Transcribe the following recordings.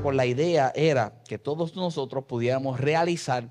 con la idea era que todos nosotros pudiéramos realizar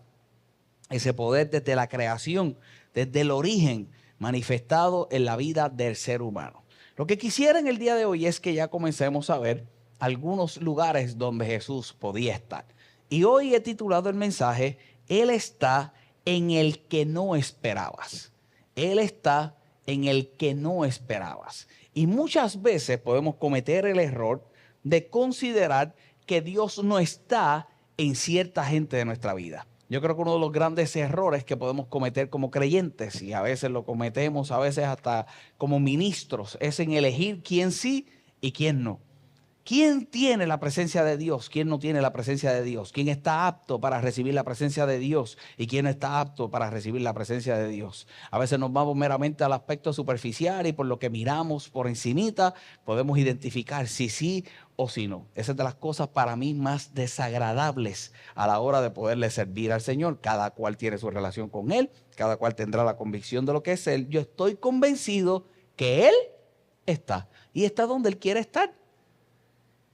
ese poder desde la creación, desde el origen manifestado en la vida del ser humano. Lo que quisiera en el día de hoy es que ya comencemos a ver algunos lugares donde Jesús podía estar. Y hoy he titulado el mensaje, Él está en el que no esperabas. Él está en el que no esperabas. Y muchas veces podemos cometer el error de considerar que Dios no está en cierta gente de nuestra vida. Yo creo que uno de los grandes errores que podemos cometer como creyentes, y a veces lo cometemos, a veces hasta como ministros, es en elegir quién sí y quién no. ¿Quién tiene la presencia de Dios? ¿Quién no tiene la presencia de Dios? ¿Quién está apto para recibir la presencia de Dios? ¿Y quién no está apto para recibir la presencia de Dios? A veces nos vamos meramente al aspecto superficial y por lo que miramos por encimita podemos identificar si sí o si no. Esa es de las cosas para mí más desagradables a la hora de poderle servir al Señor. Cada cual tiene su relación con Él, cada cual tendrá la convicción de lo que es Él. Yo estoy convencido que Él está y está donde Él quiere estar.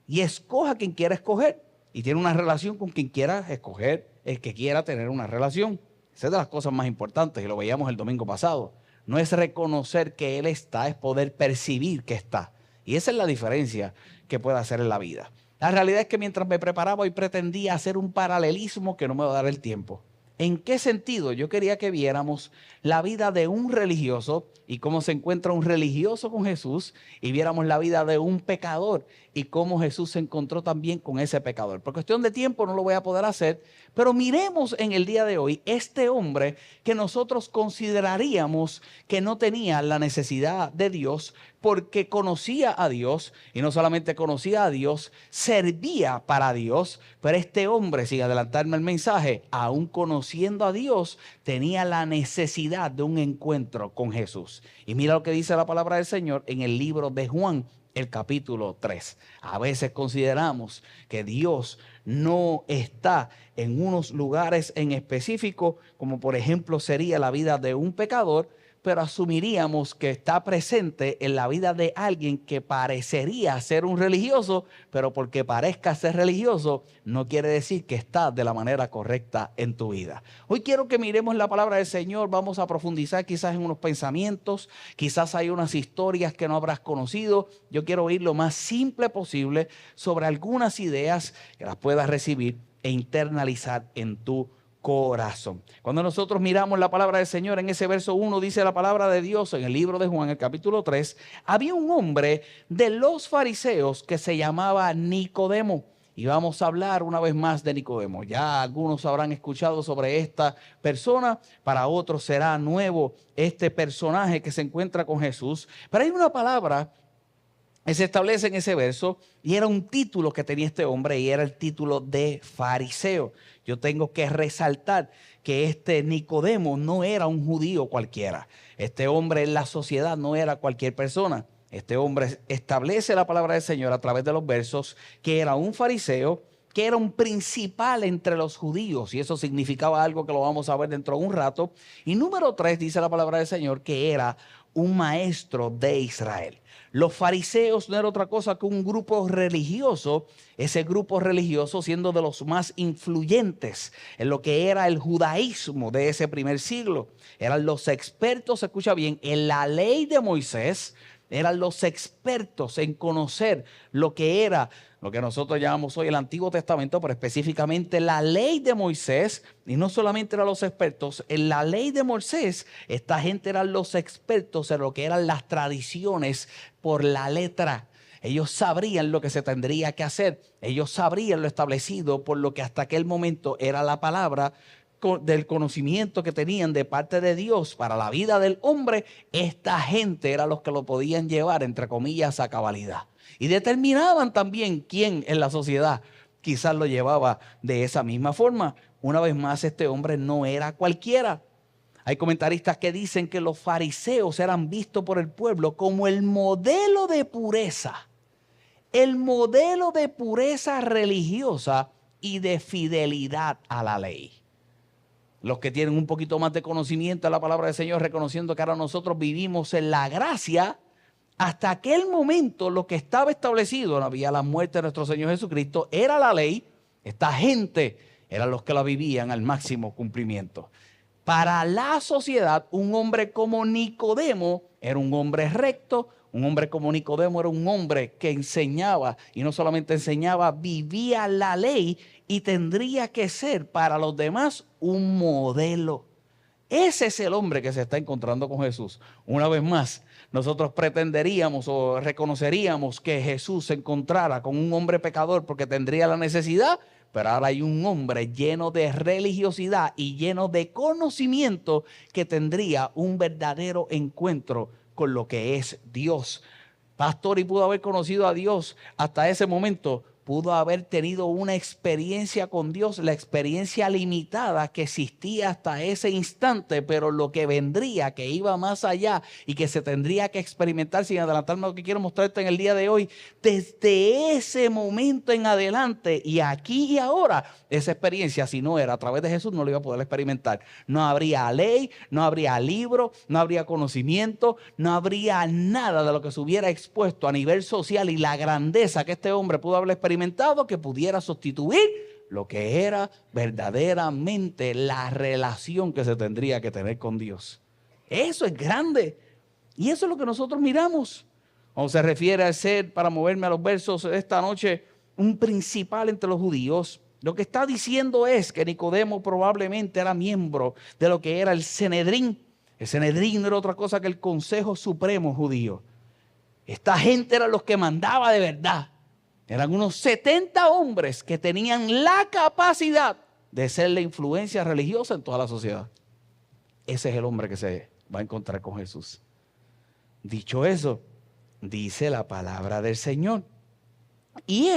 Y escoja quien quiera escoger. Y tiene una relación con quien quiera escoger, el que quiera tener una relación. Esa es de las cosas más importantes y lo veíamos el domingo pasado. No es reconocer que Él está, es poder percibir que está. Y esa es la diferencia que puede hacer en la vida. La realidad es que mientras me preparaba hoy pretendía hacer un paralelismo que no me va a dar el tiempo. ¿En qué sentido? Yo quería que viéramos la vida de un religioso y cómo se encuentra un religioso con Jesús y viéramos la vida de un pecador y cómo Jesús se encontró también con ese pecador. Por cuestión de tiempo no lo voy a poder hacer, pero miremos en el día de hoy este hombre que nosotros consideraríamos que no tenía la necesidad de Dios porque conocía a Dios y no solamente conocía a Dios, servía para Dios, pero este hombre, sin adelantarme el mensaje, aún conociendo a Dios, tenía la necesidad de un encuentro con Jesús. Y mira lo que dice la palabra del Señor en el libro de Juan, el capítulo 3. A veces consideramos que Dios no está en unos lugares en específico, como por ejemplo sería la vida de un pecador, pero asumiríamos que está presente en la vida de alguien que parecería ser un religioso, pero porque parezca ser religioso, no quiere decir que está de la manera correcta en tu vida. Hoy quiero que miremos la palabra del Señor, vamos a profundizar quizás en unos pensamientos, quizás hay unas historias que no habrás conocido. Yo quiero oír lo más simple posible sobre algunas ideas que las puedas recibir e internalizar en tu corazón. Cuando nosotros miramos la palabra del Señor, en ese verso 1 dice la palabra de Dios en el libro de Juan, el capítulo 3, había un hombre de los fariseos que se llamaba Nicodemo. Y vamos a hablar una vez más de Nicodemo. Ya algunos habrán escuchado sobre esta persona, para otros será nuevo este personaje que se encuentra con Jesús. Pero hay una palabra que se establece en ese verso y era un título que tenía este hombre y era el título de fariseo. Yo tengo que resaltar que este Nicodemo no era un judío cualquiera. Este hombre en la sociedad no era cualquier persona. Este hombre establece la palabra del Señor a través de los versos que era un fariseo, que era un principal entre los judíos, y eso significaba algo que lo vamos a ver dentro de un rato. Y número 3 dice la palabra del Señor que era un maestro de Israel. Los fariseos no era otra cosa que un grupo religioso, ese grupo religioso siendo de los más influyentes en lo que era el judaísmo de ese primer siglo. Eran los expertos, escucha bien, en la ley de Moisés, eran los expertos en conocer lo que era, lo que nosotros llamamos hoy el Antiguo Testamento, pero específicamente la ley de Moisés. Y no solamente eran los expertos, en la ley de Moisés, esta gente eran los expertos en lo que eran las tradiciones por la letra. Ellos sabrían lo que se tendría que hacer, ellos sabrían lo establecido por lo que hasta aquel momento era la palabra del conocimiento que tenían de parte de Dios para la vida del hombre. Esta gente era los que lo podían llevar, entre comillas, a cabalidad. Y determinaban también quién en la sociedad quizás lo llevaba de esa misma forma. Una vez más, este hombre no era cualquiera. Hay comentaristas que dicen que los fariseos eran vistos por el pueblo como el modelo de pureza religiosa y de fidelidad a la ley. Los que tienen un poquito más de conocimiento de la palabra del Señor, reconociendo que ahora nosotros vivimos en la gracia, Hasta aquel momento lo que estaba establecido, no había la muerte de nuestro Señor Jesucristo, era la ley. Esta gente eran los que la vivían al máximo cumplimiento. Para la sociedad, un hombre como Nicodemo era un hombre recto. Un hombre como Nicodemo era un hombre que enseñaba, y no solamente enseñaba, vivía la ley y tendría que ser para los demás un modelo. Ese es el hombre que se está encontrando con Jesús. Una vez más, nosotros pretenderíamos o reconoceríamos que Jesús se encontrara con un hombre pecador porque tendría la necesidad, pero ahora hay un hombre lleno de religiosidad y lleno de conocimiento que tendría un verdadero encuentro con lo que es Dios. Pastor, y pudo haber conocido a Dios hasta ese momento. Pudo haber tenido una experiencia con Dios, la experiencia limitada que existía hasta ese instante, pero lo que vendría, que iba más allá y que se tendría que experimentar, sin adelantarme a lo que quiero mostrarte en el día de hoy, desde ese momento en adelante y aquí y ahora, esa experiencia, si no era a través de Jesús, no lo iba a poder experimentar. No habría ley, no habría libro, no habría conocimiento, no habría nada de lo que se hubiera expuesto a nivel social y la grandeza que este hombre pudo haber experimentado que pudiera sustituir lo que era verdaderamente la relación que se tendría que tener con Dios. Eso es grande. Y eso es lo que nosotros miramos. Cuando se refiere al ser, para moverme a los versos de esta noche, un principal entre los judíos, lo que está diciendo es que Nicodemo probablemente era miembro de lo que era el Sanedrín. El Sanedrín no era otra cosa que el Consejo Supremo Judío. Esta gente era los que mandaba de verdad. Eran unos 70 hombres que tenían la capacidad de ser la influencia religiosa en toda la sociedad. Ese es el hombre que se va a encontrar con Jesús. Dicho eso, dice la palabra del Señor. Y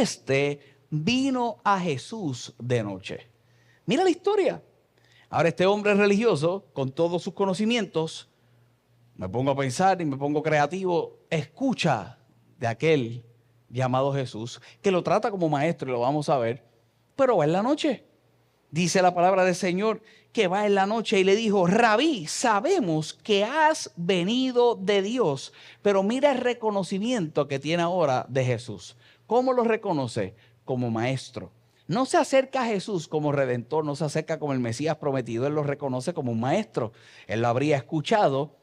vino a Jesús de noche. Mira la historia. Ahora este hombre religioso, con todos sus conocimientos, me pongo a pensar y me pongo creativo, escucha de aquel llamado Jesús, que lo trata como maestro y lo vamos a ver, pero va en la noche. Dice la palabra del Señor que va en la noche y le dijo: Rabí, sabemos que has venido de Dios. Pero mira el reconocimiento que tiene ahora de Jesús. ¿Cómo lo reconoce? Como maestro. No se acerca a Jesús como redentor, no se acerca como el Mesías prometido, él lo reconoce como un maestro. Él lo habría escuchado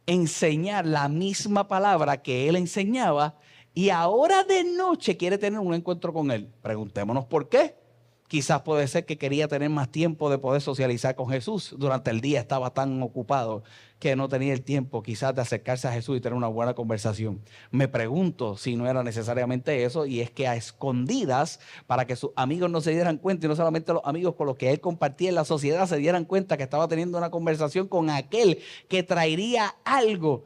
enseñar la misma palabra que él enseñaba, y ahora de noche quiere tener un encuentro con él. Preguntémonos por qué. Quizás puede ser que quería tener más tiempo de poder socializar con Jesús. Durante el día estaba tan ocupado que no tenía el tiempo quizás de acercarse a Jesús y tener una buena conversación. Me pregunto si no era necesariamente eso, y es que a escondidas, para que sus amigos no se dieran cuenta, y no solamente los amigos con los que él compartía en la sociedad se dieran cuenta que estaba teniendo una conversación con aquel que traería algo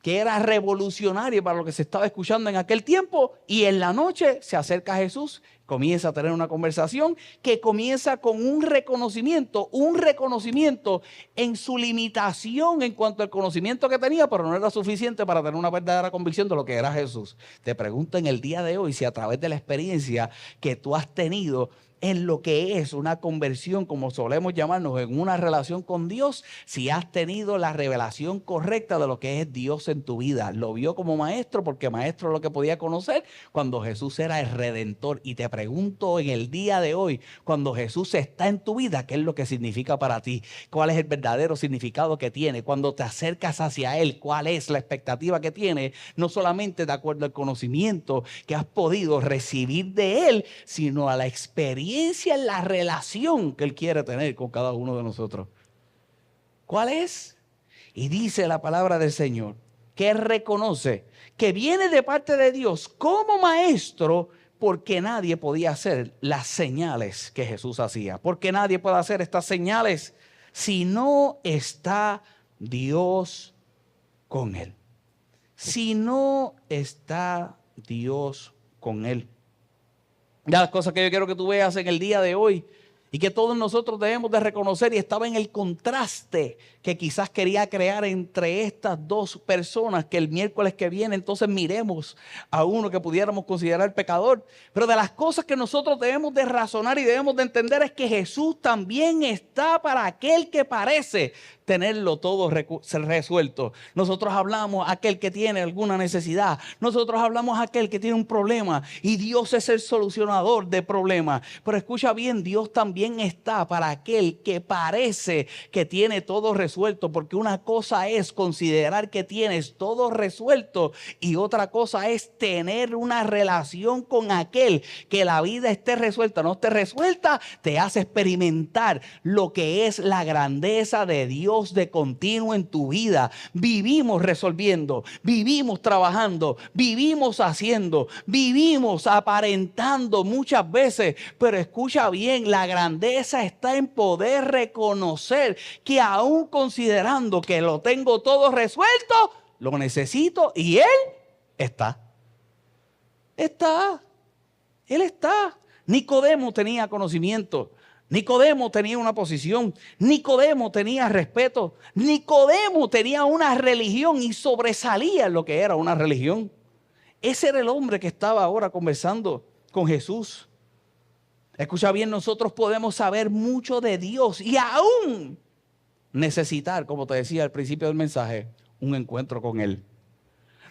que era revolucionario para lo que se estaba escuchando en aquel tiempo, y en la noche se acerca a Jesús, comienza a tener una conversación que comienza con un reconocimiento en su limitación en cuanto al conocimiento que tenía, pero no era suficiente para tener una verdadera convicción de lo que era Jesús. Te pregunto en el día de hoy si a través de la experiencia que tú has tenido en lo que es una conversión, como solemos llamarnos, en una relación con Dios, si has tenido la revelación correcta de lo que es Dios en tu vida. Lo vio como maestro, porque maestro es lo que podía conocer cuando Jesús era el Redentor. Y te pregunto en el día de hoy, cuando Jesús está en tu vida, ¿qué es lo que significa para ti? ¿Cuál es el verdadero significado que tiene? Cuando te acercas hacia Él, ¿cuál es la expectativa que tiene? No solamente de acuerdo al conocimiento que has podido recibir de Él, sino a la experiencia en la relación que Él quiere tener con cada uno de nosotros. ¿Cuál es? Y dice la palabra del Señor que Él reconoce que viene de parte de Dios como maestro, porque nadie podía hacer las señales que Jesús hacía. Porque nadie puede hacer estas señales si no está Dios con Él. Si no está Dios con Él. Ya las cosas que yo quiero que tú veas en el día de hoy y que todos nosotros debemos de reconocer, y estaba en el contraste que quizás quería crear entre estas dos personas, que el miércoles que viene entonces miremos a uno que pudiéramos considerar pecador. Pero de las cosas que nosotros debemos de razonar y debemos de entender es que Jesús también está para aquel que parece tenerlo todo resuelto. Nosotros hablamos a aquel que tiene alguna necesidad. Nosotros hablamos a aquel que tiene un problema. Y Dios es el solucionador de problemas. Pero escucha bien, Dios también está para aquel que parece que tiene todo resuelto. Porque una cosa es considerar que tienes todo resuelto y otra cosa es tener una relación con aquel que la vida esté resuelta. No esté resuelta, te hace experimentar lo que es la grandeza de Dios de continuo en tu vida. Vivimos resolviendo, vivimos trabajando, vivimos haciendo, vivimos aparentando muchas veces, pero escucha bien, la grandeza está en poder reconocer que aún considerando que lo tengo todo resuelto, lo necesito y Él está. Él está. Nicodemo tenía conocimiento. Nicodemo tenía una posición. Nicodemo tenía respeto. Nicodemo tenía una religión y sobresalía en lo que era una religión. Ese era el hombre que estaba ahora conversando con Jesús. Escucha bien, nosotros podemos saber mucho de Dios y aún necesitar, como te decía al principio del mensaje, un encuentro con Él.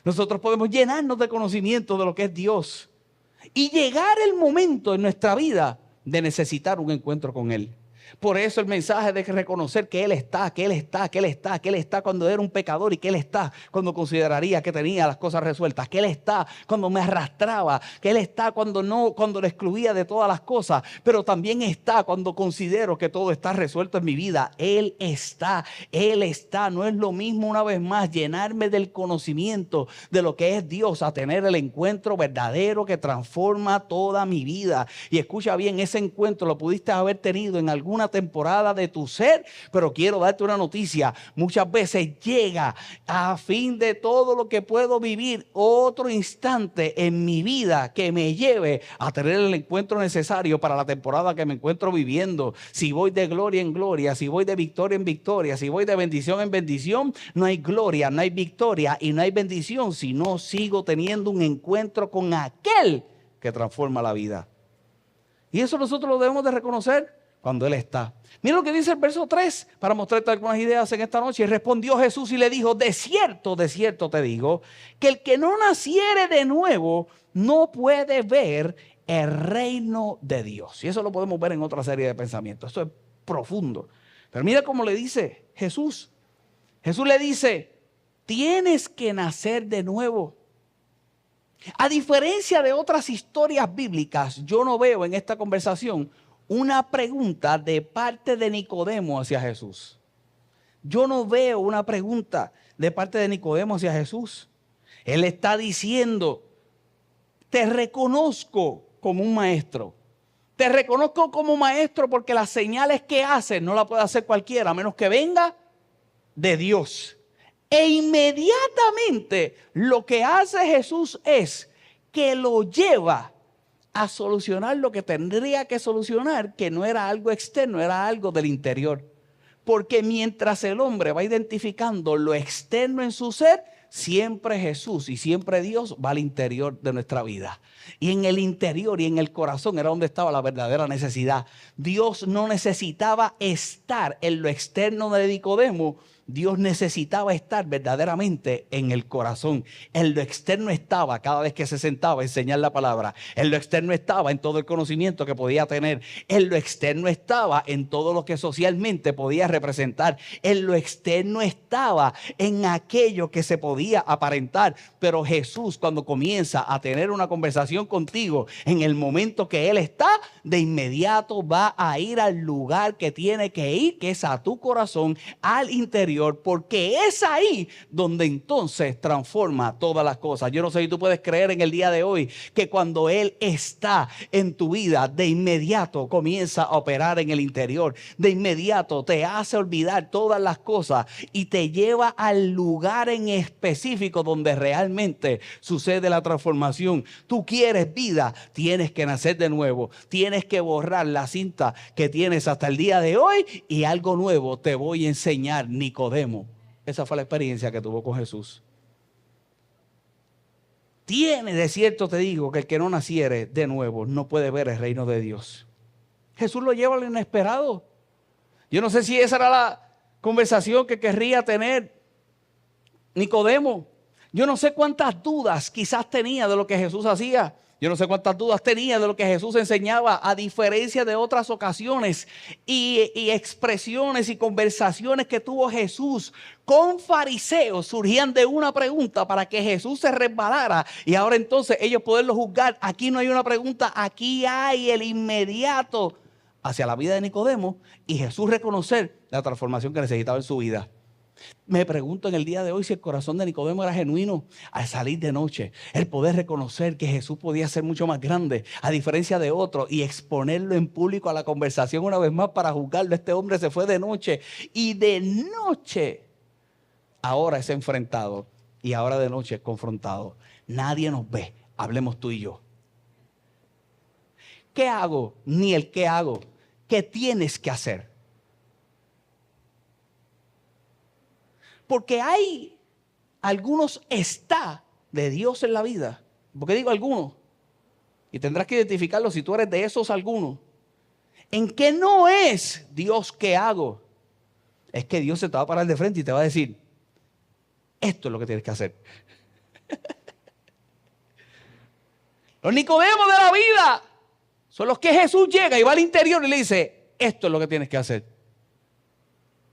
Nosotros podemos llenarnos de conocimiento de lo que es Dios y llegar el momento en nuestra vida de necesitar un encuentro con Él. Por eso el mensaje de reconocer que Él está, que Él está, que Él está, que Él está cuando era un pecador y que Él está cuando consideraría que tenía las cosas resueltas, que Él está cuando me arrastraba, que Él está cuando lo excluía de todas las cosas, pero también está cuando considero que todo está resuelto en mi vida. Él está. No es lo mismo una vez más llenarme del conocimiento de lo que es Dios a tener el encuentro verdadero que transforma toda mi vida. Y escucha bien, ese encuentro lo pudiste haber tenido en alguna temporada de tu ser, pero quiero darte una noticia. Muchas veces llega a fin de todo lo que puedo vivir otro instante en mi vida que me lleve a tener el encuentro necesario para la temporada que me encuentro viviendo. Si voy de gloria en gloria, si voy de victoria en victoria, si voy de bendición en bendición, no hay gloria, no hay victoria y no hay bendición si no sigo teniendo un encuentro con aquel que transforma la vida. Y eso nosotros lo debemos de reconocer cuando Él está. Mira lo que dice el verso 3 para mostrarte algunas ideas en esta noche. Y respondió Jesús y le dijo: de cierto te digo, que el que no naciere de nuevo no puede ver el reino de Dios. Y eso lo podemos ver en otra serie de pensamientos. Esto es profundo. Pero mira cómo le dice Jesús. Jesús le dice: tienes que nacer de nuevo. A diferencia de otras historias bíblicas, yo no veo en esta conversación una pregunta de parte de Nicodemo hacia Jesús. Yo no veo una pregunta de parte de Nicodemo hacia Jesús. Él está diciendo: te reconozco como un maestro. Te reconozco como maestro porque las señales que haces no las puede hacer cualquiera, a menos que venga de Dios. E inmediatamente lo que hace Jesús es que lo lleva a solucionar lo que tendría que solucionar, que no era algo externo, era algo del interior. Porque mientras el hombre va identificando lo externo en su ser, siempre Jesús y siempre Dios va al interior de nuestra vida. Y en el interior y en el corazón era donde estaba la verdadera necesidad. Dios no necesitaba estar en lo externo de Nicodemo. Dios necesitaba estar verdaderamente en el corazón. En lo externo estaba cada vez que se sentaba a enseñar la palabra. En lo externo estaba en todo el conocimiento que podía tener. En lo externo estaba en todo lo que socialmente podía representar. En lo externo estaba en aquello que se podía aparentar. Pero Jesús, cuando comienza a tener una conversación contigo, en el momento que Él está, de inmediato va a ir al lugar que tiene que ir, que es a tu corazón, al interior. Porque es ahí donde entonces transforma todas las cosas. Yo no sé si tú puedes creer en el día de hoy que cuando Él está en tu vida, de inmediato comienza a operar en el interior. De inmediato te hace olvidar todas las cosas y te lleva al lugar en específico donde realmente sucede la transformación. Tú quieres vida, tienes que nacer de nuevo. Tienes que borrar la cinta que tienes hasta el día de hoy y algo nuevo te voy a enseñar, Nicodemo. Esa fue la experiencia que tuvo con Jesús. De cierto te digo que el que no naciere de nuevo no puede ver el reino de Dios. Jesús lo lleva a lo inesperado. Yo no sé si esa era conversación que querría tener Nicodemo. Yo no sé cuántas dudas quizás tenía de lo que Jesús hacía. Yo no sé cuántas dudas tenía de lo que Jesús enseñaba, a diferencia de otras ocasiones y expresiones y conversaciones que tuvo Jesús con fariseos. Surgían de una pregunta para que Jesús se resbalara y ahora entonces ellos poderlo juzgar. Aquí no hay una pregunta, aquí hay el inmediato hacia la vida de Nicodemo y Jesús reconocer la transformación que necesitaba en su vida. Me pregunto en el día de hoy si el corazón de Nicodemo era genuino al salir de noche, el poder reconocer que Jesús podía ser mucho más grande a diferencia de otros y exponerlo en público a la conversación una vez más para juzgarlo. Este hombre se fue de noche y de noche ahora es enfrentado y ahora de noche es confrontado. Nadie nos ve, hablemos tú y yo. ¿Qué hago? Ni el qué hago. ¿Qué tienes que hacer? Porque hay algunos está de Dios en la vida. ¿Por qué digo algunos? Y tendrás que identificarlo si tú eres de esos algunos. ¿En qué no es Dios que hago? Es que Dios se te va a parar de frente y te va a decir, esto es lo que tienes que hacer. Los Nicodemos de la vida son los que Jesús llega y va al interior y le dice, esto es lo que tienes que hacer.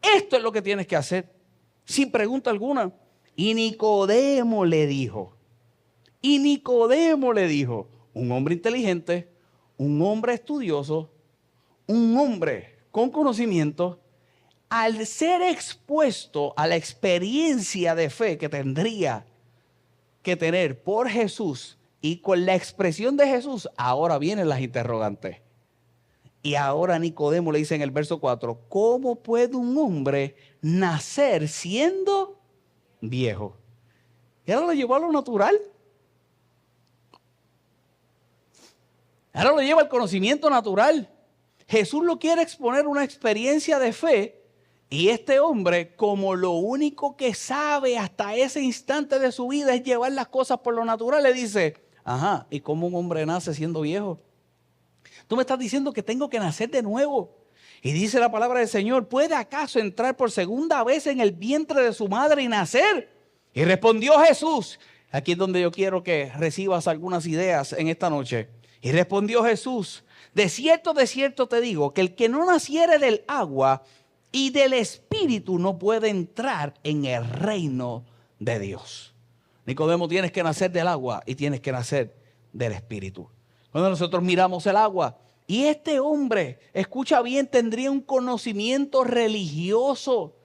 Esto es lo que tienes que hacer. Sin pregunta alguna. Y Nicodemo le dijo, un hombre inteligente, un hombre estudioso, un hombre con conocimiento, al ser expuesto a la experiencia de fe que tendría que tener por Jesús y con la expresión de Jesús, ahora vienen las interrogantes. Y ahora Nicodemo le dice en el verso 4, ¿cómo puede un hombre nacer siendo viejo? Y ahora lo llevó a lo natural. Ahora lo lleva al conocimiento natural. Jesús lo quiere exponer una experiencia de fe y este hombre, como lo único que sabe hasta ese instante de su vida es llevar las cosas por lo natural, le dice, ajá, ¿y cómo un hombre nace siendo viejo? Tú me estás diciendo que tengo que nacer de nuevo. Y dice la palabra del Señor, ¿puede acaso entrar por segunda vez en el vientre de su madre y nacer? Y respondió Jesús, aquí es donde yo quiero que recibas algunas ideas en esta noche. Y respondió Jesús, de cierto te digo, que el que no naciere del agua y del Espíritu no puede entrar en el reino de Dios. Nicodemo, tienes que nacer del agua y tienes que nacer del Espíritu. Cuando nosotros miramos el agua y este hombre, escucha bien, tendría un conocimiento religioso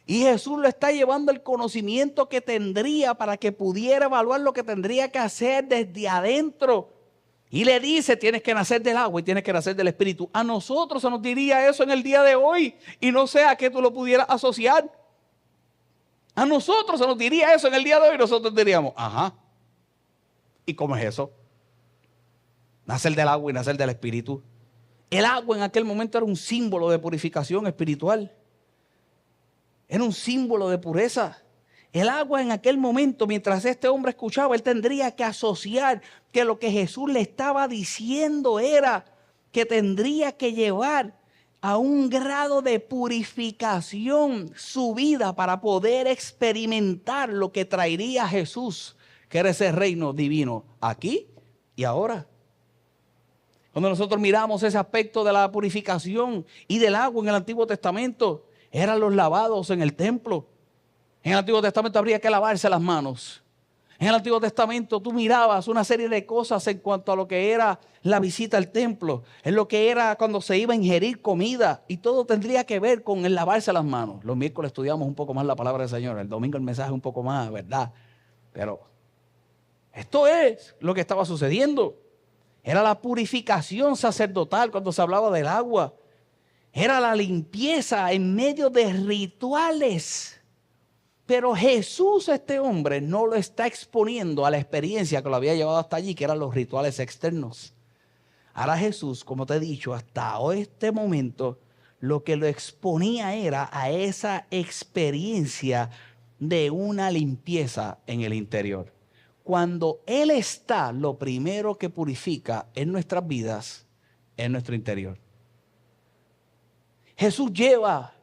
y Jesús lo está llevando al conocimiento que tendría para que pudiera evaluar lo que tendría que hacer desde adentro. Y le dice, tienes que nacer del agua y tienes que nacer del Espíritu. A nosotros se nos diría eso en el día de hoy y no sé a qué tú lo pudieras asociar. A nosotros se nos diría eso en el día de hoy y nosotros diríamos, ajá, ¿y cómo es eso? Nacer del agua y nacer del Espíritu. El agua en aquel momento era un símbolo de purificación espiritual. Era un símbolo de pureza. El agua en aquel momento, mientras este hombre escuchaba, él tendría que asociar que lo que Jesús le estaba diciendo era que tendría que llevar a un grado de purificación su vida para poder experimentar lo que traería Jesús, que era ese reino divino aquí y ahora. Cuando nosotros miramos ese aspecto de la purificación y del agua en el Antiguo Testamento, eran los lavados en el templo. En el Antiguo Testamento habría que lavarse las manos. En el Antiguo Testamento tú mirabas una serie de cosas en cuanto a lo que era la visita al templo, en lo que era cuando se iba a ingerir comida, y todo tendría que ver con el lavarse las manos. Los miércoles estudiamos un poco más la palabra del Señor, el domingo el mensaje un poco más, ¿verdad? Pero esto es lo que estaba sucediendo. Era la purificación sacerdotal cuando se hablaba del agua. Era la limpieza en medio de rituales. Pero Jesús, este hombre, no lo está exponiendo a la experiencia que lo había llevado hasta allí, que eran los rituales externos. Ahora Jesús, como te he dicho, hasta este momento, lo que lo exponía era a esa experiencia de una limpieza en el interior. Cuando Él está, lo primero que purifica en nuestras vidas es nuestro interior. Jesús lleva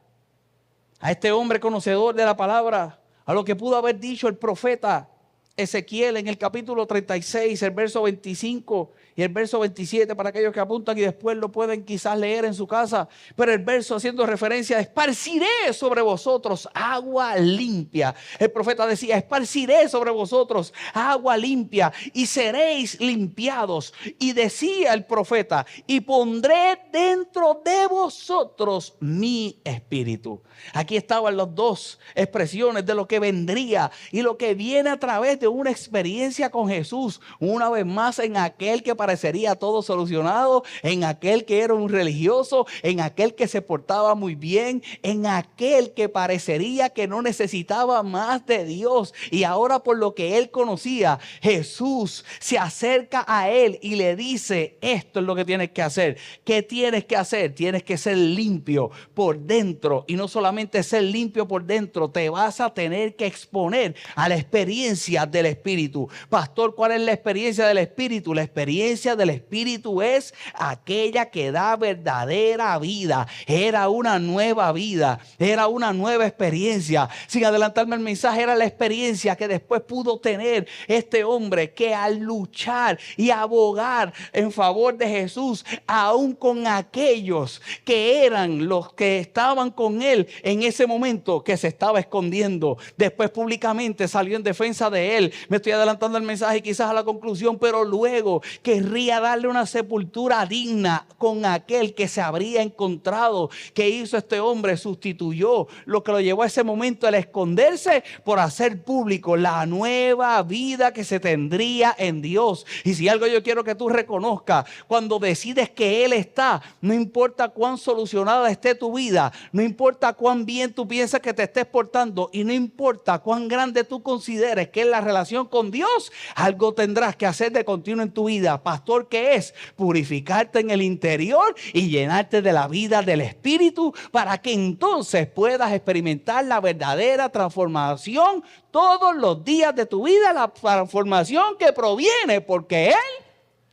a este hombre conocedor de la palabra, a lo que pudo haber dicho el profeta Ezequiel en el capítulo 36, el verso 25 y el verso 27, para aquellos que apuntan y después lo pueden quizás leer en su casa. Pero el verso haciendo referencia a esparciré sobre vosotros agua limpia. El profeta decía, esparciré sobre vosotros agua limpia y seréis limpiados. Y decía el profeta, y pondré dentro de vosotros mi espíritu. Aquí estaban las dos expresiones de lo que vendría y lo que viene a través de una experiencia con Jesús. Una vez más, en aquel que parecería todo solucionado, en aquel que era un religioso, en aquel que se portaba muy bien, en aquel que parecería que no necesitaba más de Dios. Y ahora, por lo que él conocía, Jesús se acerca a él y le dice, esto es lo que tienes que hacer. ¿Qué tienes que hacer? Tienes que ser limpio por dentro, y no solamente ser limpio por dentro, te vas a tener que exponer a la experiencia del Espíritu. Pastor, ¿cuál es la experiencia del Espíritu? La experiencia del Espíritu es aquella que da verdadera vida. Era una nueva vida, era una nueva experiencia. Sin adelantarme el mensaje, era la experiencia que después pudo tener este hombre, que al luchar y abogar en favor de Jesús, aún con aquellos que eran los que estaban con él en ese momento, que se estaba escondiendo, después públicamente salió en defensa de él. Me estoy adelantando el mensaje quizás a la conclusión, pero luego querría darle una sepultura digna con aquel que se habría encontrado. ¿Qué hizo este hombre? Sustituyó lo que lo llevó a ese momento, al esconderse, por hacer público la nueva vida que se tendría en Dios. Y si algo yo quiero que tú reconozcas, cuando decides que Él está, no importa cuán solucionada esté tu vida, no importa cuán bien tú piensas que te estés portando, y no importa cuán grande tú consideres que es la relación con Dios, algo tendrás que hacer de continuo en tu vida. Pastor, ¿qué es? Purificarte en el interior y llenarte de la vida del Espíritu, para que entonces puedas experimentar la verdadera transformación todos los días de tu vida, la transformación que proviene porque Él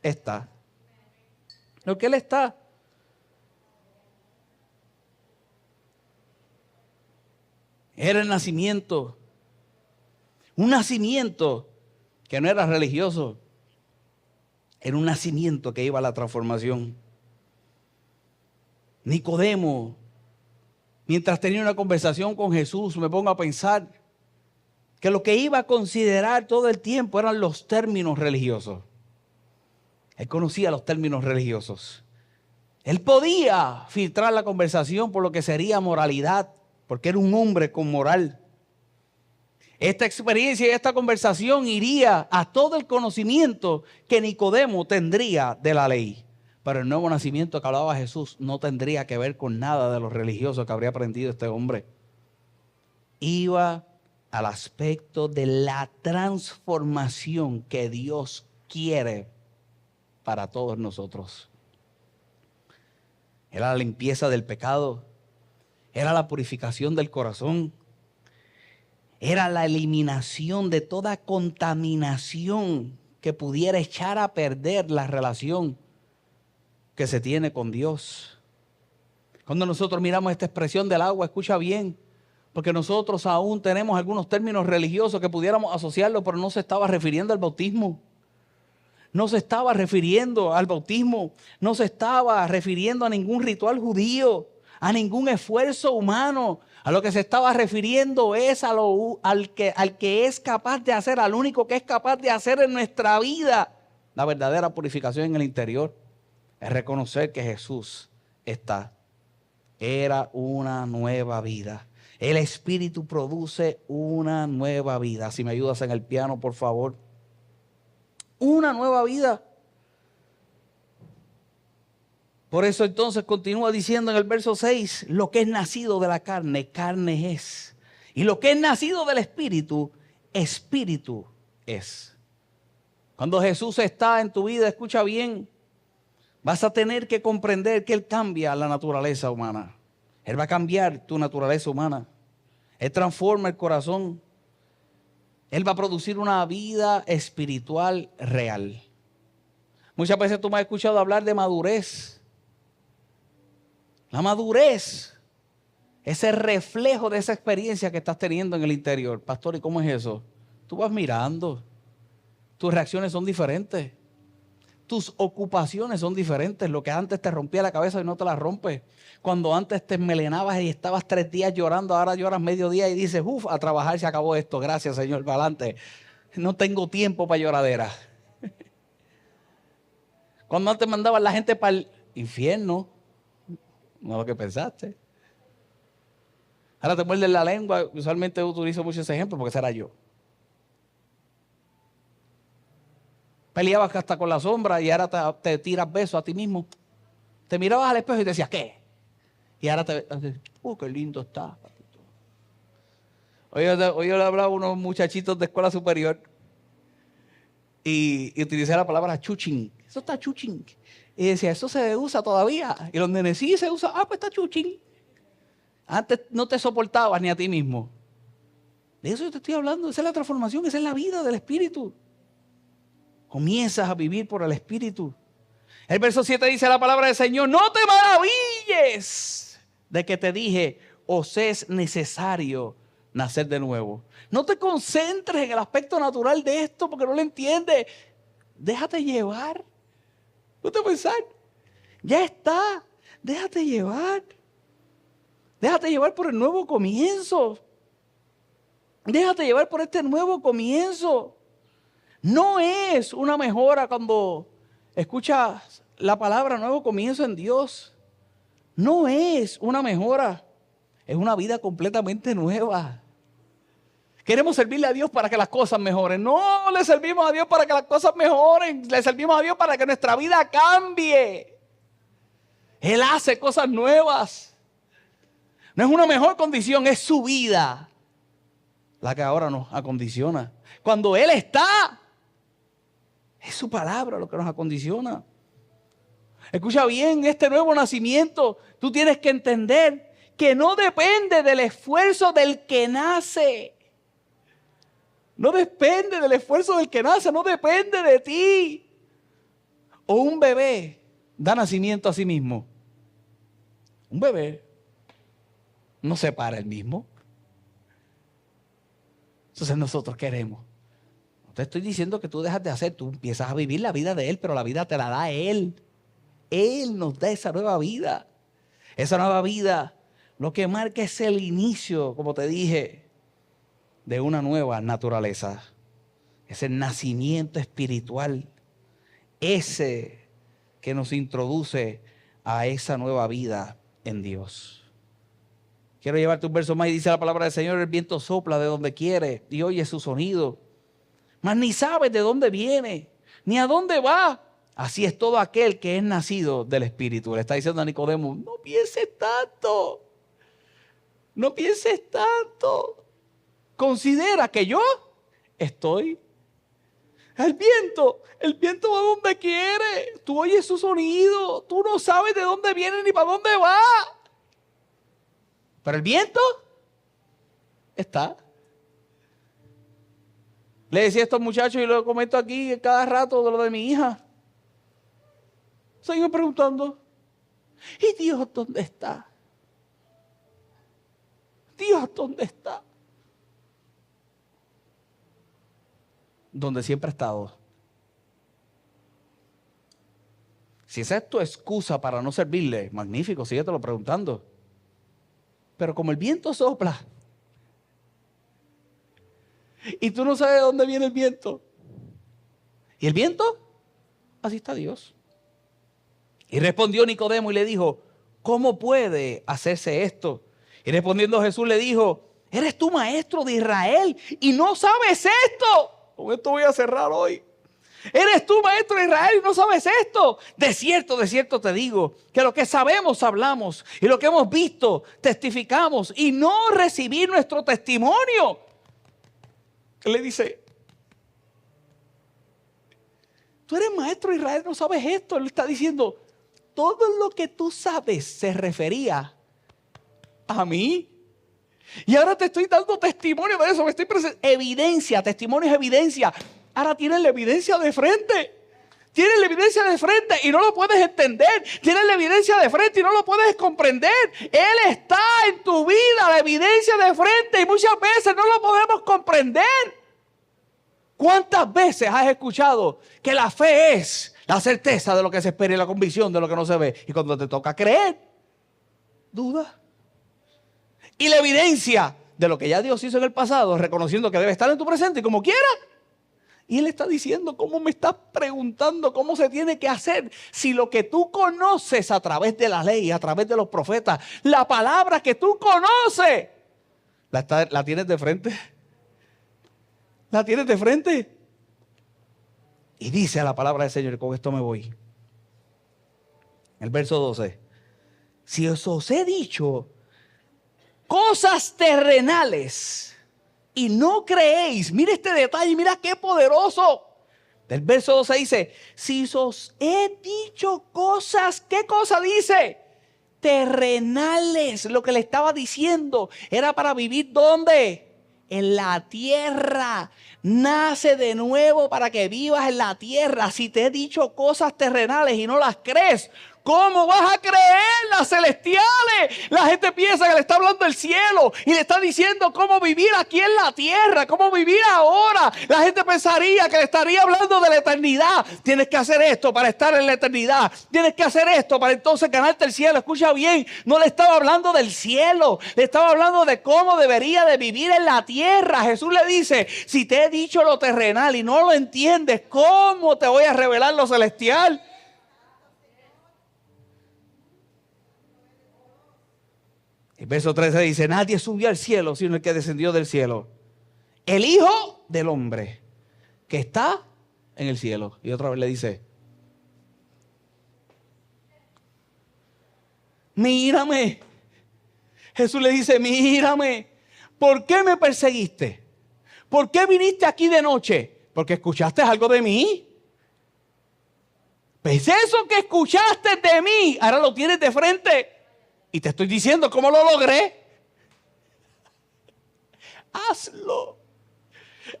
está. Lo que Él está. Era el nacimiento. Un nacimiento que no era religioso. Era un nacimiento que iba a la transformación. Nicodemo, mientras tenía una conversación con Jesús, me pongo a pensar que lo que iba a considerar todo el tiempo eran los términos religiosos. Él conocía los términos religiosos. Él podía filtrar la conversación por lo que sería moralidad, porque era un hombre con moral. Esta experiencia y esta conversación iría a todo el conocimiento que Nicodemo tendría de la ley. Pero el nuevo nacimiento que hablaba Jesús no tendría que ver con nada de lo religioso que habría aprendido este hombre. Iba al aspecto de la transformación que Dios quiere para todos nosotros. Era la limpieza del pecado, era la purificación del corazón, era la eliminación de toda contaminación que pudiera echar a perder la relación que se tiene con Dios. Cuando nosotros miramos esta expresión del agua, escucha bien, porque nosotros aún tenemos algunos términos religiosos que pudiéramos asociarlo, pero no se estaba refiriendo al bautismo. No se estaba refiriendo al bautismo, no se estaba refiriendo a ningún ritual judío, a ningún esfuerzo humano. A lo que se estaba refiriendo es al que es capaz de hacer, al único que es capaz de hacer en nuestra vida la verdadera purificación en el interior. Es reconocer que Jesús está. Era una nueva vida. El Espíritu produce una nueva vida. Si me ayudas en el piano, por favor. Una nueva vida. Por eso entonces continúa diciendo en el verso 6, lo que es nacido de la carne, carne es. Y lo que es nacido del Espíritu, Espíritu es. Cuando Jesús está en tu vida, escucha bien, vas a tener que comprender que Él cambia la naturaleza humana. Él va a cambiar tu naturaleza humana. Él transforma el corazón. Él va a producir una vida espiritual real. Muchas veces tú me has escuchado hablar de madurez. La madurez Ese reflejo de esa experiencia que estás teniendo en el interior. Pastor, ¿y cómo es eso? Tú vas mirando. Tus reacciones son diferentes. Tus ocupaciones son diferentes. Lo que antes te rompía la cabeza y no te la rompe. Cuando antes te enmelenabas y estabas 3 días llorando, ahora lloras medio día y dices, uff, a trabajar se acabó esto. Gracias, Señor, para adelante. No tengo tiempo para lloradera. Cuando antes mandaban la gente para el infierno, no es lo que pensaste. Ahora te muerden la lengua. Usualmente utilizo mucho ese ejemplo porque ese era yo. Peleabas hasta con la sombra y ahora te tiras besos a ti mismo. Te mirabas al espejo y te decías, ¿qué? Y ahora qué lindo está. Hoy yo le hablaba a unos muchachitos de escuela superior y utilicé la palabra chuchín. Eso está chuchín. Y decía, eso se usa todavía. Y los nenes, sí se usa. Ah, pues está chuchín. Antes no te soportabas ni a ti mismo. De eso yo te estoy hablando. Esa es la transformación, esa es la vida del Espíritu. Comienzas a vivir por el Espíritu. El verso 7 dice la palabra del Señor, no te maravilles de que te dije, os es necesario nacer de nuevo. No te concentres en el aspecto natural de esto porque no lo entiendes. Déjate llevar. No te pensar. Ya está. Déjate llevar. Déjate llevar por el nuevo comienzo. Déjate llevar por este nuevo comienzo. No es una mejora cuando escuchas la palabra nuevo comienzo en Dios. No es una mejora. Es una vida completamente nueva. Queremos servirle a Dios para que las cosas mejoren. No le servimos a Dios para que las cosas mejoren. Le servimos a Dios para que nuestra vida cambie. Él hace cosas nuevas. No es una mejor condición, es su vida la que ahora nos acondiciona. Cuando Él está, es su palabra lo que nos acondiciona. Escucha bien, este nuevo nacimiento, tú tienes que entender que no depende del esfuerzo del que nace. No depende del esfuerzo del que nace, no depende de ti. O un bebé da nacimiento a sí mismo. Un bebé no se para el mismo. Entonces nosotros queremos. No te estoy diciendo que tú dejas de hacer, tú empiezas a vivir la vida de Él, pero la vida te la da Él. Él nos da esa nueva vida. Esa nueva vida lo que marca es el inicio, como te dije, de una nueva naturaleza. Es el nacimiento espiritual. Ese que nos introduce a esa nueva vida en Dios. Quiero llevarte un verso más y dice la palabra del Señor, el viento sopla de donde quiere y oye su sonido. Mas ni sabes de dónde viene, ni a dónde va. Así es todo aquel que es nacido del Espíritu. Le está diciendo a Nicodemo, no pienses tanto. No pienses tanto. Considera que yo estoy. El viento va donde quiere. Tú oyes su sonido. Tú no sabes de dónde viene ni para dónde va. Pero el viento está. Le decía a estos muchachos y lo comento aquí cada rato de lo de mi hija. Seguimos preguntando, ¿y Dios dónde está? ¿Dios dónde está? Donde siempre ha estado. Si esa es tu excusa para no servirle, magnífico, síguetelo preguntando. Pero como el viento sopla y tú no sabes de dónde viene el viento, ¿y el viento? Así está Dios. Y respondió Nicodemo y le dijo, ¿cómo puede hacerse esto? Y respondiendo Jesús le dijo, ¿eres tú maestro de Israel y no sabes esto? Con esto voy a cerrar hoy. ¿Eres tú maestro de Israel y no sabes esto? De cierto te digo, que lo que sabemos hablamos y lo que hemos visto testificamos y no recibir nuestro testimonio. Él le dice, tú eres maestro de Israel y no sabes esto. Él está diciendo, todo lo que tú sabes se refería a mí. Y ahora te estoy dando testimonio de eso. Me estoy presentando evidencia, testimonio es evidencia. Ahora tienes la evidencia de frente. Tienes la evidencia de frente y no lo puedes entender. Tienes la evidencia de frente y no lo puedes comprender. Él está en tu vida, la evidencia de frente, y muchas veces no lo podemos comprender. ¿Cuántas veces has escuchado que la fe es la certeza de lo que se espera y la convicción de lo que no se ve? Y cuando te toca creer, duda. Y la evidencia de lo que ya Dios hizo en el pasado, reconociendo que debe estar en tu presente y como quiera. Y Él está diciendo, ¿cómo me estás preguntando cómo se tiene que hacer? Si lo que tú conoces a través de la ley, a través de los profetas, la palabra que tú conoces, ¿la tienes de frente? ¿La tienes de frente? Y dice a la palabra del Señor, y con esto me voy. El verso 12. Si os he dicho cosas terrenales y no creéis, mira este detalle, mira qué poderoso. El verso 12 dice, si os he dicho cosas, ¿qué cosa dice? Terrenales. Lo que le estaba diciendo era para vivir ¿dónde? En la tierra. Nace de nuevo para que vivas en la tierra. Si te he dicho cosas terrenales y no las crees, ¿cómo vas a creer las celestiales? La gente piensa que le está hablando del cielo y le está diciendo cómo vivir aquí en la tierra, cómo vivir ahora. La gente pensaría que le estaría hablando de la eternidad. Tienes que hacer esto para estar en la eternidad. Tienes que hacer esto para entonces ganarte el cielo. Escucha bien, no le estaba hablando del cielo, le estaba hablando de cómo debería de vivir en la tierra. Jesús le dice, si te he dicho lo terrenal y no lo entiendes, ¿cómo te voy a revelar lo celestial? El verso 13 dice, nadie subió al cielo sino el que descendió del cielo, el Hijo del Hombre que está en el cielo. Y otra vez le dice, mírame. Jesús le dice, mírame. ¿Por qué me perseguiste? ¿Por qué viniste aquí de noche? ¿Porque escuchaste algo de mí? Pues eso que escuchaste de mí, ahora lo tienes de frente. Y te estoy diciendo cómo lo logré. Hazlo.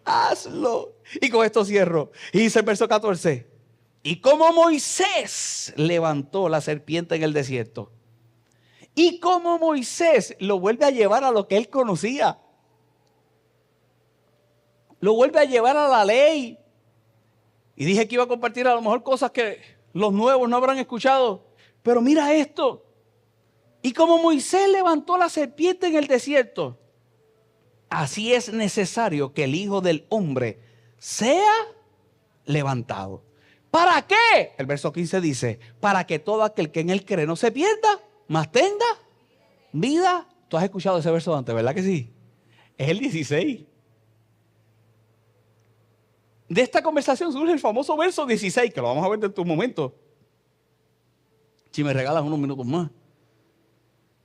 Hazlo. Y con esto cierro. Y dice el verso 14. Y como Moisés levantó la serpiente en el desierto. Y como Moisés lo vuelve a llevar a lo que él conocía. Lo vuelve a llevar a la ley. Y dije que iba a compartir a lo mejor cosas que los nuevos no habrán escuchado. Pero mira esto. Y como Moisés levantó la serpiente en el desierto, así es necesario que el Hijo del Hombre sea levantado. ¿Para qué? El verso 15 dice, para que todo aquel que en él cree no se pierda, mas tenga vida. Tú has escuchado ese verso antes, ¿verdad que sí? Es el 16. De esta conversación surge el famoso verso 16, que lo vamos a ver dentro de un momento. Si me regalas unos minutos más.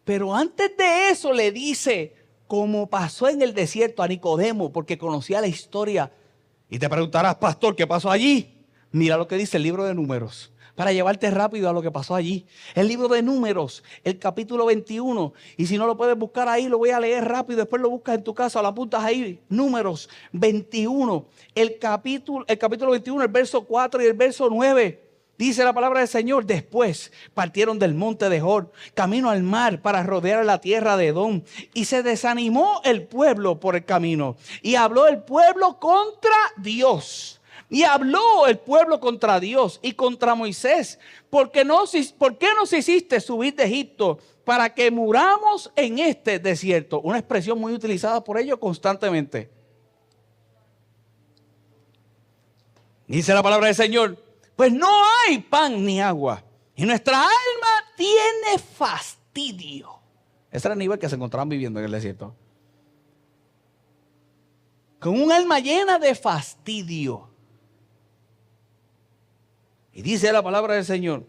Pero antes de eso le dice, como pasó en el desierto a Nicodemo, porque conocía la historia. Y te preguntarás, pastor, ¿qué pasó allí? Mira lo que dice el libro de Números, para llevarte rápido a lo que pasó allí. El libro de Números, el capítulo 21. Y si no lo puedes buscar ahí, lo voy a leer rápido. Después lo buscas en tu casa, lo apuntas ahí. Números 21, el capítulo 21, el verso 4 y el verso 9. Dice la palabra del Señor, después partieron del monte de Hor, camino al mar para rodear la tierra de Edom. Y se desanimó el pueblo por el camino. Y habló el pueblo contra Dios. Y habló el pueblo contra Dios y contra Moisés. ¿Por qué nos hiciste subir de Egipto para que muramos en este desierto? Una expresión muy utilizada por ellos constantemente. Dice la palabra del Señor. Pues no hay pan ni agua. Y nuestra alma tiene fastidio. Ese era el nivel que se encontraban viviendo en el desierto. Con un alma llena de fastidio. Y dice la palabra del Señor.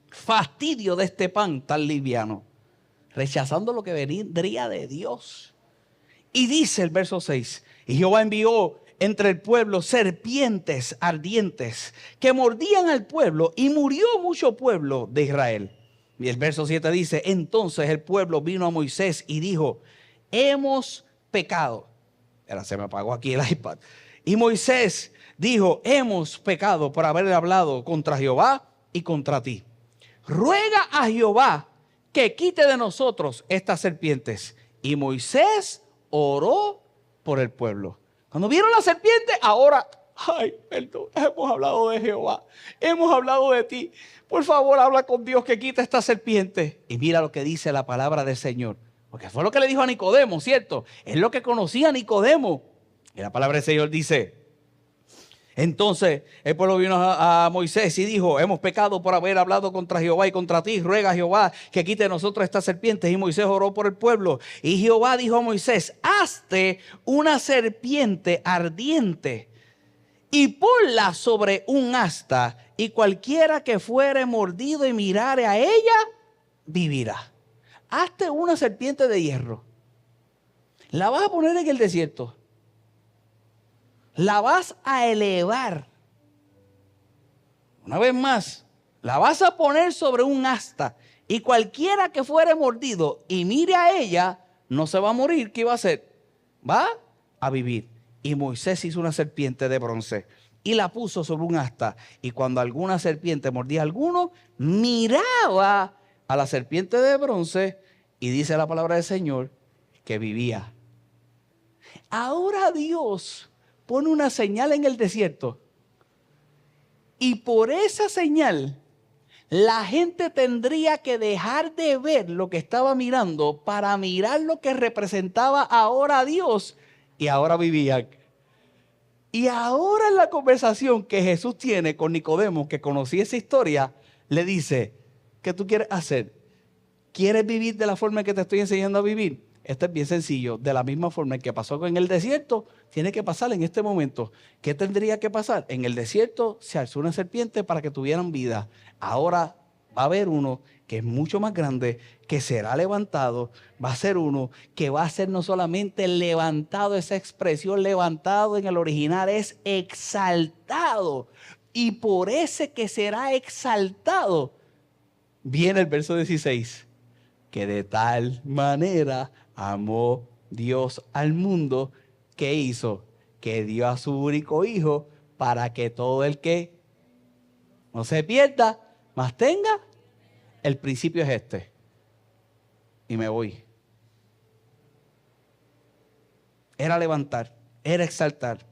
Fastidio de este pan tan liviano. Rechazando lo que vendría de Dios. Y dice el verso 6. Y Jehová envió entre el pueblo serpientes ardientes que mordían al pueblo y murió mucho pueblo de Israel. Y el verso 7 dice, entonces el pueblo vino a Moisés y dijo, hemos pecado. Se me apagó aquí el iPad. Y Moisés dijo: hemos pecado por haber hablado contra Jehová y contra ti. Ruega a Jehová que quite de nosotros estas serpientes. Y Moisés oró por el pueblo. Cuando vieron la serpiente, ahora, ay, perdón, hemos hablado de Jehová, hemos hablado de ti. Por favor, habla con Dios que quite esta serpiente. Y mira lo que dice la palabra del Señor. Porque fue lo que le dijo a Nicodemo, ¿cierto? Es lo que conocía a Nicodemo. Y la palabra del Señor dice: entonces el pueblo vino a Moisés y dijo: hemos pecado por haber hablado contra Jehová y contra ti. Ruega a Jehová que quite de nosotros estas serpientes. Y Moisés oró por el pueblo. Y Jehová dijo a Moisés: hazte una serpiente ardiente y ponla sobre un asta, y cualquiera que fuere mordido y mirare a ella, vivirá. Hazte una serpiente de hierro. La vas a poner en el desierto. La vas a elevar. Una vez más, la vas a poner sobre un asta, y cualquiera que fuere mordido y mire a ella, no se va a morir. ¿Qué va a hacer? Va a vivir. Y Moisés hizo una serpiente de bronce y la puso sobre un asta. Y cuando alguna serpiente mordía a alguno, miraba a la serpiente de bronce, y dice la palabra del Señor que vivía. Ahora Dios pone una señal en el desierto, y por esa señal la gente tendría que dejar de ver lo que estaba mirando para mirar lo que representaba ahora a Dios, y ahora vivían. Y ahora en la conversación que Jesús tiene con Nicodemo, que conocía esa historia, le dice: ¿qué tú quieres hacer? ¿Quieres vivir de la forma en que te estoy enseñando a vivir? Esto es bien sencillo. De la misma forma en que pasó en el desierto, tiene que pasar en este momento. ¿Qué tendría que pasar? En el desierto se alzó una serpiente para que tuvieran vida. Ahora va a haber uno que es mucho más grande, que será levantado. Va a ser uno que va a ser no solamente levantado, esa expresión levantado en el original es exaltado. Y por ese que será exaltado, viene el verso 16. Que de tal manera amó Dios al mundo, que hizo, que dio a su único hijo, para que todo el que no se pierda, mas tenga. El principio es este. Y me voy. Era levantar, era exaltar,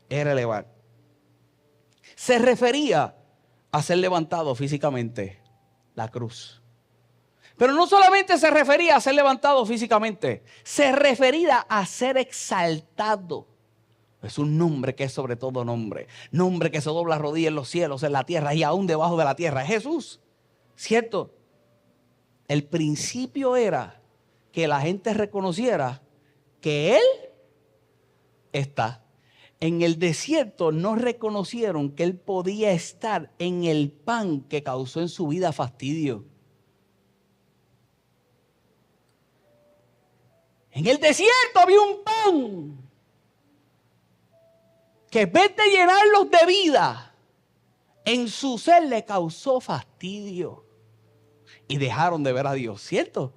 era elevar. Se refería a ser levantado físicamente, la cruz. Pero no solamente se refería a ser levantado físicamente, se refería a ser exaltado. Es un nombre que es sobre todo nombre. Nombre que se dobla rodilla en los cielos, en la tierra y aún debajo de la tierra. Es Jesús, ¿cierto? El principio era que la gente reconociera que Él está. En el desierto no reconocieron que Él podía estar en el pan que causó en su vida fastidio. En el desierto había un pan que en vez de llenarlos de vida, en su ser le causó fastidio. Y dejaron de ver a Dios, ¿cierto?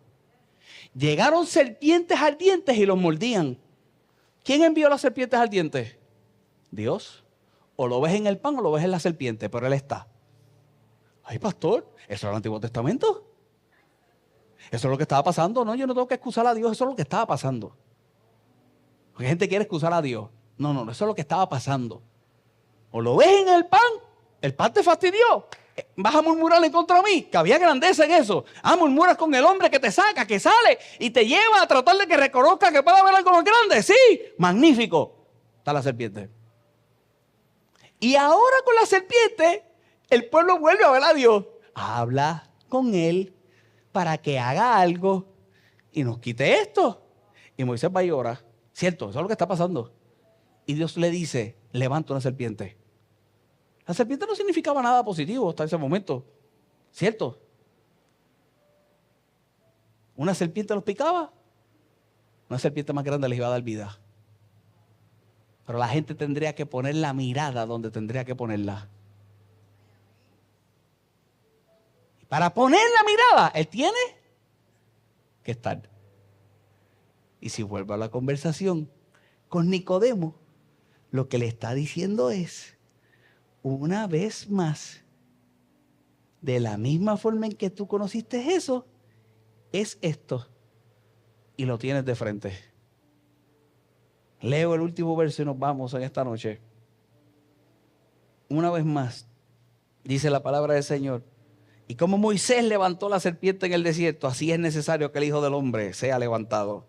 Llegaron serpientes ardientes y los mordían. ¿Quién envió las serpientes ardientes? Dios. O lo ves en el pan o lo ves en la serpiente, pero Él está. Ay, pastor, ¿eso era el Antiguo Testamento? Eso es lo que estaba pasando. No, yo no tengo que excusar a Dios. Eso es lo que estaba pasando. Porque gente quiere excusar a Dios. No, eso es lo que estaba pasando. O lo ves en el pan te fastidió. Vas a murmurar en contra de mí, que había grandeza en eso. Murmuras con el hombre que te saca, que sale y te lleva a tratar de que reconozca que puede haber algo más grande. Sí, magnífico. Está la serpiente. Y ahora con la serpiente, el pueblo vuelve a ver a Dios. Habla con Él para que haga algo y nos quite esto. Y Moisés va y ora. Cierto, eso es lo que está pasando. Y Dios le dice: levanta una serpiente. La serpiente no significaba nada positivo hasta ese momento. ¿Cierto? Una serpiente los picaba. Una serpiente más grande les iba a dar vida. Pero la gente tendría que poner la mirada donde tendría que ponerla. Y para poner la mirada, Él tiene que estar. Y si vuelvo a la conversación con Nicodemo, lo que le está diciendo es una vez más, de la misma forma en que tú conociste eso, es esto. Y lo tienes de frente. Leo el último verso y nos vamos en esta noche. Una vez más, dice la palabra del Señor. Y como Moisés levantó la serpiente en el desierto, así es necesario que el Hijo del Hombre sea levantado,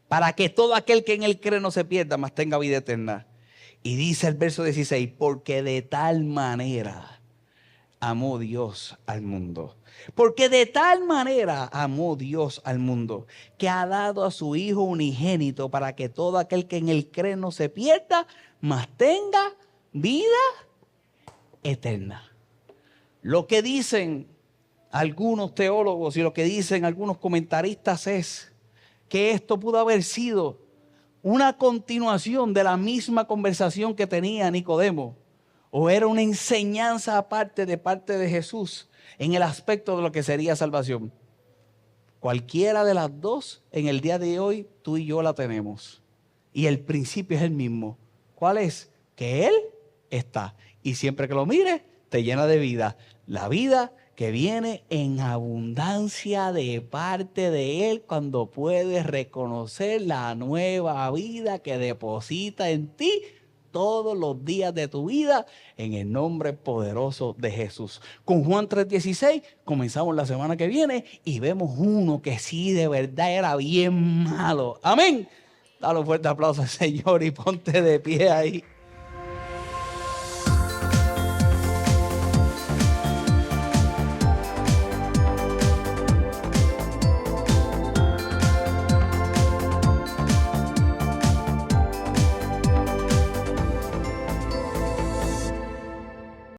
para que todo aquel que en él cree no se pierda, mas tenga vida eterna. Y dice el verso 16, porque de tal manera amó Dios al mundo. Porque de tal manera amó Dios al mundo, que ha dado a su Hijo unigénito, para que todo aquel que en él cree no se pierda, mas tenga vida eterna. Lo que dicen algunos teólogos y lo que dicen algunos comentaristas es que esto pudo haber sido una continuación de la misma conversación que tenía Nicodemo, o era una enseñanza aparte de parte de Jesús en el aspecto de lo que sería salvación. Cualquiera de las dos en el día de hoy tú y yo la tenemos, y el principio es el mismo. ¿Cuál es? Que Él está, y siempre que lo mires te llena de vida, la vida que viene en abundancia de parte de Él, cuando puedes reconocer la nueva vida que deposita en ti todos los días de tu vida, en el nombre poderoso de Jesús. Con Juan 3:16 comenzamos la semana que viene y vemos uno que sí de verdad era bien malo. Amén. Dale un fuerte aplauso al Señor y ponte de pie ahí.